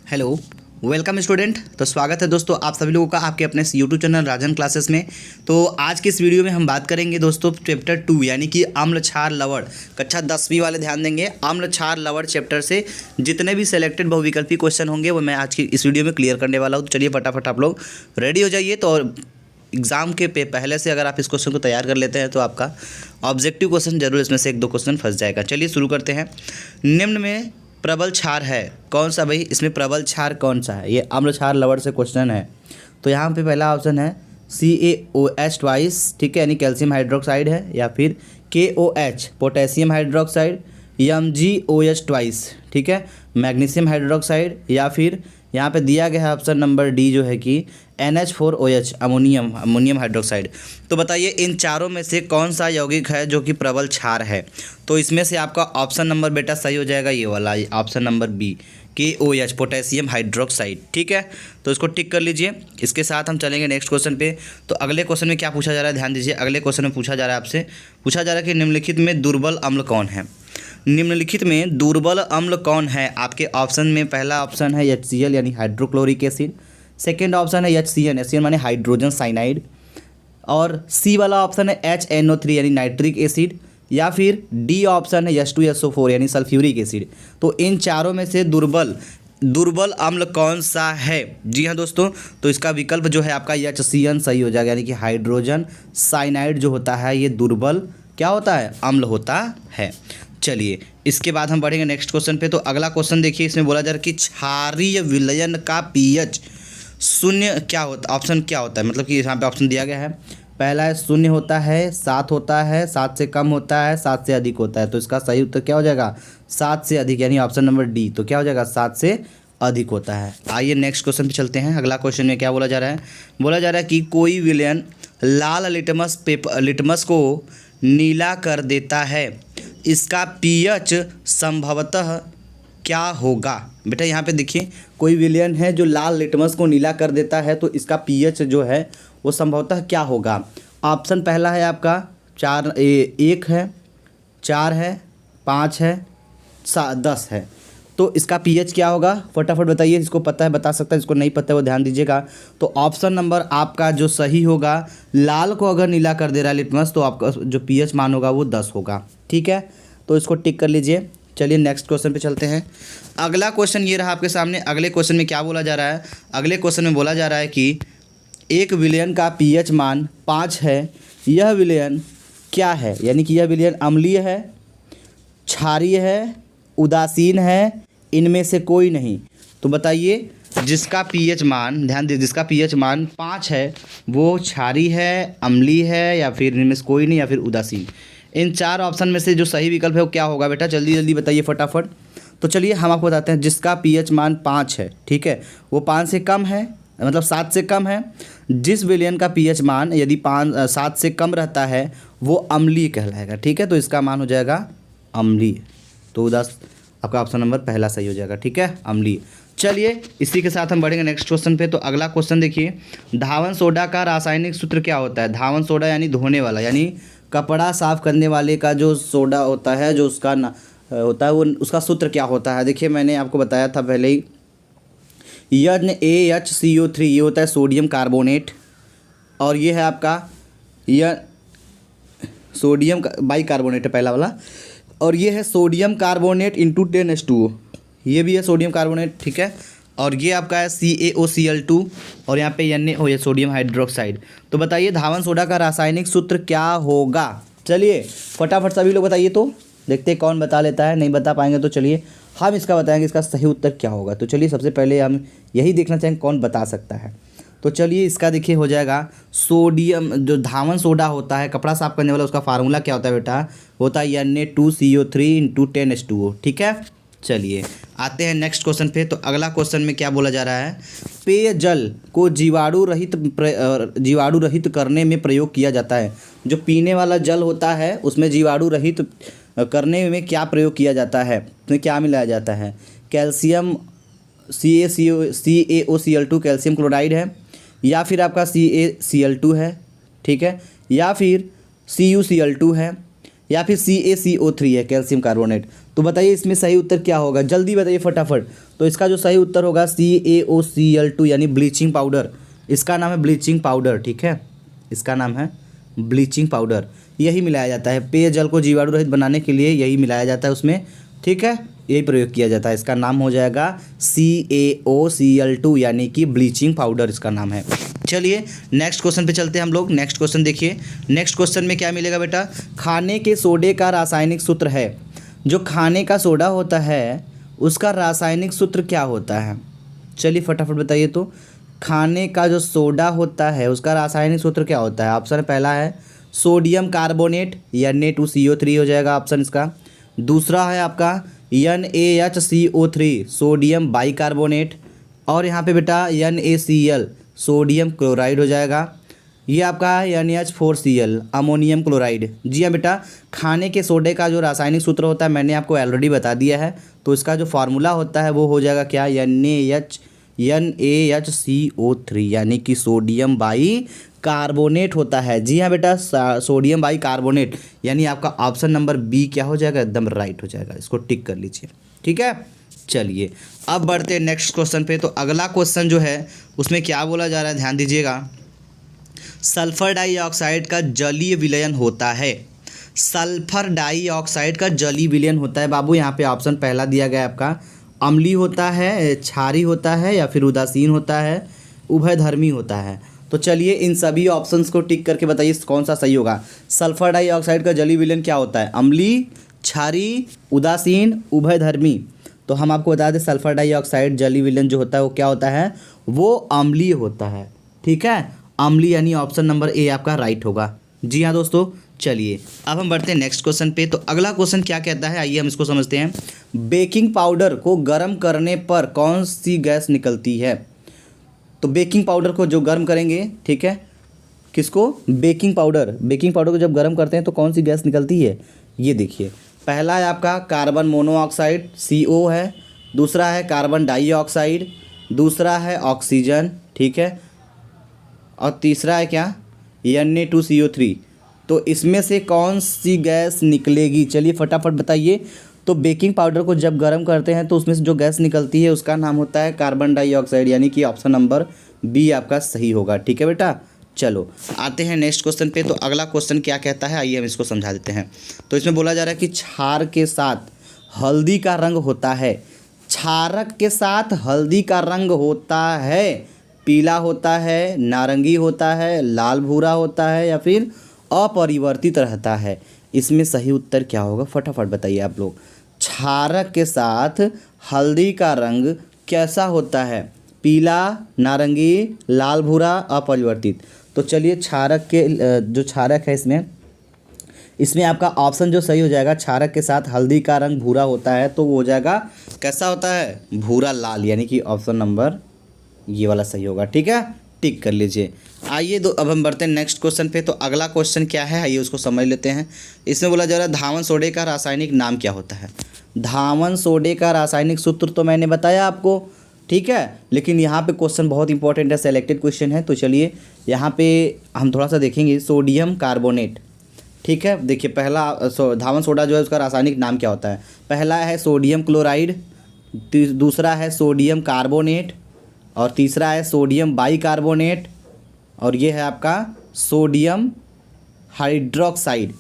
Hello, welcome student. तो स्वागत है दोस्तों आप सभी लोगों का आपके अपने यूट्यूब चैनल राजन क्लासेस में। तो आज की इस वीडियो में हम बात करेंगे दोस्तों चैप्टर 2 यानी कि अम्ल क्षार लवण कक्षा 10वीं वाले ध्यान देंगे। अम्ल क्षार लवण चैप्टर से जितने भी सिलेक्टेड बहुविकल्पी क्वेश्चन होंगे वो मैं आज की इस वीडियो में क्लियर करने वाला हूँ। तो चलिए फटाफट आप लोग रेडी हो जाइए। तो एग्ज़ाम के पहले से अगर आप इस क्वेश्चन को तैयार कर लेते हैं तो आपका ऑब्जेक्टिव क्वेश्चन जरूर इसमें से 1-2 क्वेश्चन फंस जाएगा। चलिए शुरू करते हैं। निम्न में प्रबल क्षार है कौन सा? भाई इसमें प्रबल क्षार कौन सा है? ये अम्ल क्षार लवण से क्वेश्चन है। तो यहाँ पे पहला ऑप्शन है CaOH ट्वाइस, ठीक है, यानी कैल्शियम हाइड्रोक्साइड है, या फिर KOH potassium hydroxide, MgOH twice, ठीक है, मैग्नीशियम हाइड्रोक्साइड, या फिर यहाँ पे दिया गया है ऑप्शन नंबर डी जो है कि NH4OH अमोनियम हाइड्रोक्साइड। तो बताइए इन चारों में से कौन सा यौगिक है जो कि प्रबल क्षार है? तो इसमें से आपका ऑप्शन नंबर बेटा सही हो जाएगा, ये वाला option number B KOH potassium hydroxide, ठीक है। तो इसको टिक कर लीजिए। इसके साथ हम चलेंगे नेक्स्ट क्वेश्चन पे। तो अगले क्वेश्चन में क्या पूछा जा रहा है ध्यान दीजिए। अगले क्वेश्चन में पूछा जा रहा है आपसे पूछा जा रहा है कि निम्नलिखित में दुर्बल अम्ल कौन है? निम्नलिखित में दुर्बल अम्ल कौन है? आपके ऑप्शन में पहला ऑप्शन है HCl यानी हाइड्रोक्लोरिक एसिड, सेकेंड ऑप्शन है HCN माने हाइड्रोजन साइनाइड, और सी वाला ऑप्शन है HNO3 यानी नाइट्रिक एसिड, या फिर डी ऑप्शन है H2SO4 यानी सल्फ्यूरिक एसिड। तो इन चारों में से दुर्बल अम्ल कौन सा है? जी हाँ दोस्तों, तो इसका विकल्प जो है आपका HCN सही हो जाएगा, यानी कि हाइड्रोजन साइनाइड जो होता है ये दुर्बल क्या होता है? अम्ल होता है। चलिए इसके बाद हम बढ़ेंगे नेक्स्ट क्वेश्चन पे। तो अगला क्वेश्चन देखिए, इसमें बोला जा रहा है कि क्षारीय विलयन का pH शून्य क्या होता? ऑप्शन क्या होता है? मतलब कि यहाँ पे ऑप्शन दिया गया है। पहला है 0 होता है, 7 होता है, 7 से कम होता है, 7 से अधिक होता है। तो इसका सही उत्तर क्या हो जाएगा? 7 से अधिक, यानी ऑप्शन नंबर डी। तो क्या हो जाएगा? 7 से अधिक होता है। आइए नेक्स्ट क्वेश्चन पे चलते हैं। अगला क्वेश्चन में क्या बोला जा रहा है? बोला जा रहा है कि कोई विलयन लाल लिटमस को नीला कर देता है, इसका pH संभवतः क्या होगा? बेटा यहाँ पे देखिए, कोई विलयन है जो लाल लिटमस को नीला कर देता है, तो इसका pH जो है वो संभवतः क्या होगा? ऑप्शन पहला है आपका 1 है, 4 है, 5 है, 10 है। तो इसका pH क्या होगा? फटाफट बताइए। जिसको पता है बता सकता है, जिसको नहीं पता है वो ध्यान दीजिएगा। तो ऑप्शन नंबर आपका जो सही होगा, लाल को अगर नीला कर दे रहा है लिटमस तो आपका जो pH मान होगा वो 10 होगा, ठीक है। तो इसको टिक कर लीजिए। चलिए नेक्स्ट क्वेश्चन पे चलते हैं। अगला क्वेश्चन ये रहा आपके सामने। अगले क्वेश्चन में क्या बोला जा रहा है? अगले क्वेश्चन में बोला जा रहा है कि एक विलयन का pH मान 5 है, यह विलयन क्या है? यानी कि यह विलयन अम्लीय है, क्षारीय है, उदासीन है, इनमें से कोई नहीं। तो बताइए जिसका pH मान, ध्यान दीजिए, जिसका pH मान 5 है वो क्षारीय है, अम्लीय है, या फिर इनमें से कोई नहीं, या फिर उदासीन। इन चार ऑप्शन में से जो सही विकल्प है वो क्या होगा? बेटा जल्दी जल्दी बताइए फटाफट। तो चलिए हम आपको बताते हैं। जिसका pH मान 5 है, ठीक है, वो 5 से कम है, मतलब 7 से कम है। जिस विलयन का pH मान यदि 7 से कम रहता है वो अम्लीय कहलाएगा, ठीक है। तो इसका मान हो जाएगा अम्लीय। तो आपका ऑप्शन नंबर पहला सही हो जाएगा, ठीक है, अम्लीय। चलिए इसी के साथ हम बढ़ेंगे नेक्स्ट क्वेश्चन पे। तो अगला क्वेश्चन देखिए, धावन सोडा का रासायनिक सूत्र क्या होता है? धावन सोडा यानी धोने वाला, यानी कपड़ा साफ करने वाले का जो सोडा होता है, जो उसका होता है वो उसका सूत्र क्या होता है? देखिए मैंने आपको बताया था पहले ही, NaHCO3 ये होता है सोडियम कार्बोनेट, और ये है आपका यह सोडियम बाइकार्बोनेट है पहला वाला, और ये है सोडियम कार्बोनेट इंटू 10H2O, ये भी है सोडियम कार्बोनेट, ठीक है। और ये आपका है CaOCl2, और यहाँ पे NaO है सोडियम हाइड्रोक्साइड। तो बताइए धावन सोडा का रासायनिक सूत्र क्या होगा? चलिए फटाफट सभी लोग बताइए। तो देखते हैं कौन बता लेता है। नहीं बता पाएंगे तो चलिए हम इसका बताएंगे इसका सही उत्तर क्या होगा। तो चलिए सबसे पहले हम यही देखना चाहेंगे कौन बता सकता है। तो चलिए इसका देखिए हो जाएगा सोडियम, जो धावन सोडा होता है कपड़ा साफ करने वाला, उसका फार्मूला क्या होता है बेटा? होता है Na2CO3 इंटू 10H2O, ठीक है। चलिए आते हैं नेक्स्ट क्वेश्चन पे। तो अगला क्वेश्चन में क्या बोला जा रहा है? पेयजल को जीवाणु रहित करने में प्रयोग किया जाता है। जो पीने वाला जल होता है उसमें जीवाणु रहित करने में क्या प्रयोग किया जाता है? उसमें क्या मिलाया जाता है? कैल्शियम CaOCl2 कैल्शियम क्लोराइड है, या फिर आपका CaCl2 है, ठीक है, या फिर CuCl2 है, या फिर CaCO3 है कैल्शियम कार्बोनेट। तो बताइए इसमें सही उत्तर क्या होगा? जल्दी बताइए फटाफट। तो इसका जो सही उत्तर होगा CaOCl2 यानी ब्लीचिंग पाउडर। इसका नाम है ब्लीचिंग पाउडर, ठीक है, इसका नाम है ब्लीचिंग पाउडर। यही मिलाया जाता है पेयजल को जीवाणु रहित बनाने के लिए, यही मिलाया जाता है उसमें, ठीक है, यही प्रयोग किया जाता है। इसका नाम हो जाएगा CaOCl2 यानी कि ब्लीचिंग पाउडर इसका नाम है। चलिए नेक्स्ट क्वेश्चन पे चलते हैं हम लोग। नेक्स्ट क्वेश्चन देखिए, नेक्स्ट क्वेश्चन में क्या मिलेगा बेटा, खाने के सोडे का रासायनिक सूत्र है। जो खाने का सोडा होता है उसका रासायनिक सूत्र क्या होता है? चलिए फटाफट बताइए। तो खाने का जो सोडा होता है उसका रासायनिक सूत्र क्या होता है? ऑप्शन पहला है सोडियम कार्बोनेट Na2CO3 हो जाएगा ऑप्शन इसका। दूसरा है आपका NaHCO3 सोडियम बाइकार्बोनेट, और यहाँ पे बेटा NaCl सोडियम क्लोराइड हो जाएगा। ये आपका है NH4Cl अमोनियम क्लोराइड। जी हाँ बेटा, खाने के सोडे का जो रासायनिक सूत्र होता है मैंने आपको ऑलरेडी बता दिया है। तो इसका जो फार्मूला होता है वो हो जाएगा क्या, NaHCO3 यानी कि सोडियम बाई कार्बोनेट होता है। जी हाँ बेटा, सोडियम बाई कार्बोनेट, यानी आपका ऑप्शन नंबर बी क्या हो जाएगा, एकदम राइट हो जाएगा। इसको टिक कर लीजिए, ठीक है। चलिए अब बढ़ते हैं नेक्स्ट क्वेश्चन पे। तो अगला क्वेश्चन जो है उसमें क्या बोला जा रहा है, ध्यान दीजिएगा। सल्फर डाइऑक्साइड का जलीय विलयन होता है। सल्फर डाइऑक्साइड का जलीय विलयन होता है बाबू, यहाँ पे ऑप्शन पहला दिया गया है आपका, अम्लीय होता है, क्षारीय होता है, या फिर उदासीन होता है, उभयधर्मी होता है। तो चलिए इन सभी ऑप्शंस को टिक करके बताइए कौन सा सही होगा। सल्फर डाइऑक्साइड का जलीय विलयन क्या होता है, अम्लीय, क्षारीय, उदासीन, उभयधर्मी। तो हम आपको बता दें सल्फर डाइऑक्साइड जलीय विलयन जो होता है वो क्या होता है, वो अम्लीय होता है, ठीक है, अम्लीय, यानी ऑप्शन नंबर ए आपका राइट होगा। जी हाँ दोस्तों, चलिए अब हम बढ़ते हैं नेक्स्ट क्वेश्चन पे। तो अगला क्वेश्चन क्या कहता है, आइए हम इसको समझते हैं। बेकिंग पाउडर को गर्म करने पर कौन सी गैस निकलती है? तो बेकिंग पाउडर को जो गर्म करेंगे, ठीक है, किसको, बेकिंग पाउडर, बेकिंग पाउडर को जब गर्म करते हैं तो कौन सी गैस निकलती है? ये देखिए, पहला है आपका कार्बन मोनोऑक्साइड CO है, दूसरा है कार्बन डाइऑक्साइड, दूसरा है ऑक्सीजन, ठीक है, और तीसरा है क्या, Na2CO3। तो इसमें से कौन सी गैस निकलेगी? चलिए फटाफट बताइए। तो बेकिंग पाउडर को जब गर्म करते हैं तो उसमें से जो गैस निकलती है उसका नाम होता है कार्बन डाइऑक्साइड, यानी कि ऑप्शन नंबर बी आपका सही होगा, ठीक है बेटा। चलो आते हैं नेक्स्ट क्वेश्चन पे। तो अगला क्वेश्चन क्या कहता है, आइए हम इसको समझा देते हैं। तो इसमें बोला जा रहा है कि क्षार के साथ हल्दी का रंग होता है। क्षारक के साथ हल्दी का रंग होता है, पीला होता है, नारंगी होता है, लाल भूरा होता है, या फिर अपरिवर्तित रहता है। इसमें सही उत्तर क्या होगा, फटाफट बताइए आप लोग। क्षारक के साथ हल्दी का रंग कैसा होता है, पीला, नारंगी, लाल भूरा, अपरिवर्तित। तो चलिए क्षारक के जो क्षारक है इसमें आपका ऑप्शन जो सही हो जाएगा, क्षारक के साथ हल्दी का रंग भूरा होता है, तो वो हो जाएगा कैसा होता है, भूरा लाल, यानी कि ऑप्शन नंबर ये वाला सही होगा, ठीक है, टिक कर लीजिए। आइए अब हम बढ़ते हैं नेक्स्ट क्वेश्चन पे। तो अगला क्वेश्चन क्या है, आइए उसको समझ लेते हैं। इसमें बोला जा रहा है धावन सोडे का रासायनिक नाम क्या होता है। धावन सोडे का रासायनिक सूत्र तो मैंने बताया आपको, ठीक है, लेकिन यहाँ पे क्वेश्चन बहुत इंपॉर्टेंट है, सेलेक्टेड क्वेश्चन है। तो चलिए यहाँ पे हम थोड़ा सा देखेंगे, सोडियम कार्बोनेट, ठीक है। देखिए पहला धावन सोडा जो है उसका रासायनिक नाम क्या होता है, पहला है सोडियम क्लोराइड, दूसरा है सोडियम कार्बोनेट, और तीसरा है सोडियम बाइकार्बोनेट, और ये है आपका सोडियम हाइड्रोक्साइड,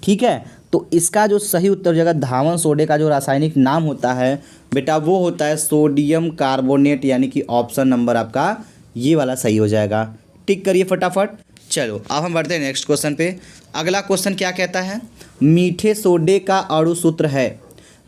ठीक है। तो इसका जो सही उत्तर हो जाएगा, धावन सोडे का जो रासायनिक नाम होता है बेटा वो होता है सोडियम कार्बोनेट, यानी कि ऑप्शन नंबर आपका ये वाला सही हो जाएगा। टिक करिए फटाफट। चलो अब हम बढ़ते हैं नेक्स्ट क्वेश्चन पे। अगला क्वेश्चन क्या कहता है, मीठे सोडे का अणु सूत्र है।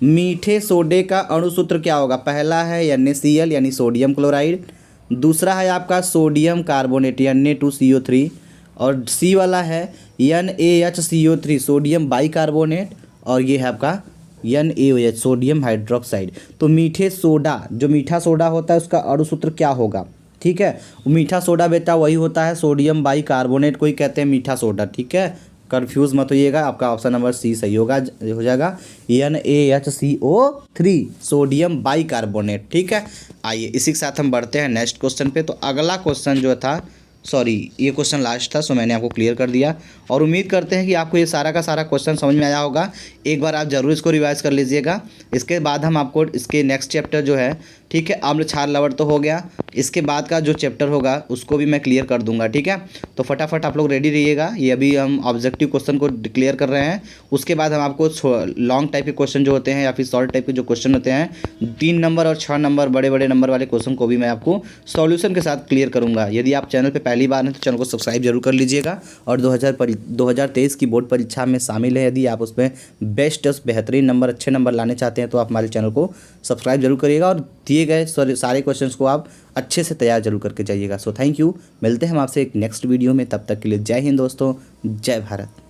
मीठे सोडे का अणु सूत्र क्या होगा, पहला है NaCl यानी सोडियम क्लोराइड, दूसरा है आपका सोडियम कार्बोनेट Na2CO3, और सी वाला है NaHCO3 सोडियम बाइकार्बोनेट, और ये है आपका NaOH सोडियम हाइड्रोक्साइड। तो मीठे सोडा, जो मीठा सोडा होता है उसका अणु सूत्र क्या होगा, ठीक है। मीठा सोडा बेटा वही होता है सोडियम बाइकार्बोनेट को ही कहते हैं मीठा सोडा, ठीक है, कंफ्यूज मत होइएगा। आपका ऑप्शन नंबर सी सही होगा, हो जाएगा NaHCO3 सोडियम बाइकार्बोनेट, ठीक है। आइए इसी के साथ हम बढ़ते हैं नेक्स्ट क्वेश्चन पे। तो अगला क्वेश्चन जो था, सॉरी ये क्वेश्चन लास्ट था, सो मैंने आपको क्लियर कर दिया, और उम्मीद करते हैं कि आपको ये सारा का सारा क्वेश्चन समझ में आया होगा। एक बार आप ज़रूर इसको रिवाइज कर लीजिएगा। इसके बाद हम आपको इसके नेक्स्ट चैप्टर जो है ठीक है। अम्ल क्षार लवण तो हो गया, इसके बाद का जो चैप्टर होगा उसको भी मैं क्लियर कर दूंगा। ठीक है, तो फटाफट आप लोग रेडी रहिएगा। ये अभी हम ऑब्जेक्टिव क्वेश्चन को क्लियर कर रहे हैं, उसके बाद हम आपको लॉन्ग टाइप के क्वेश्चन जो होते हैं या फिर शॉर्ट टाइप के जो क्वेश्चन होते हैं 3 नंबर और 6 नंबर बड़े बड़े नंबर वाले क्वेश्चन को भी मैं आपको सॉल्यूशन के साथ क्लियर करूंगा। यदि आप चैनल पर पहली बार हैं तो चैनल को सब्सक्राइब जरूर कर लीजिएगा। और 2023 की बोर्ड परीक्षा में शामिल है, यदि आप उसमें बेस्ट बेहतरीन नंबर अच्छे नंबर लाने चाहते हैं तो आप हमारे चैनल को सब्सक्राइब जरूर करिएगा और दिए गए सारे क्वेश्चंस को आप अच्छे से तैयार जरूर करके जाइएगा। सो थैंक यू, मिलते हैं हम आपसे एक नेक्स्ट वीडियो में, तब तक के लिए जय हिंद दोस्तों, जय भारत।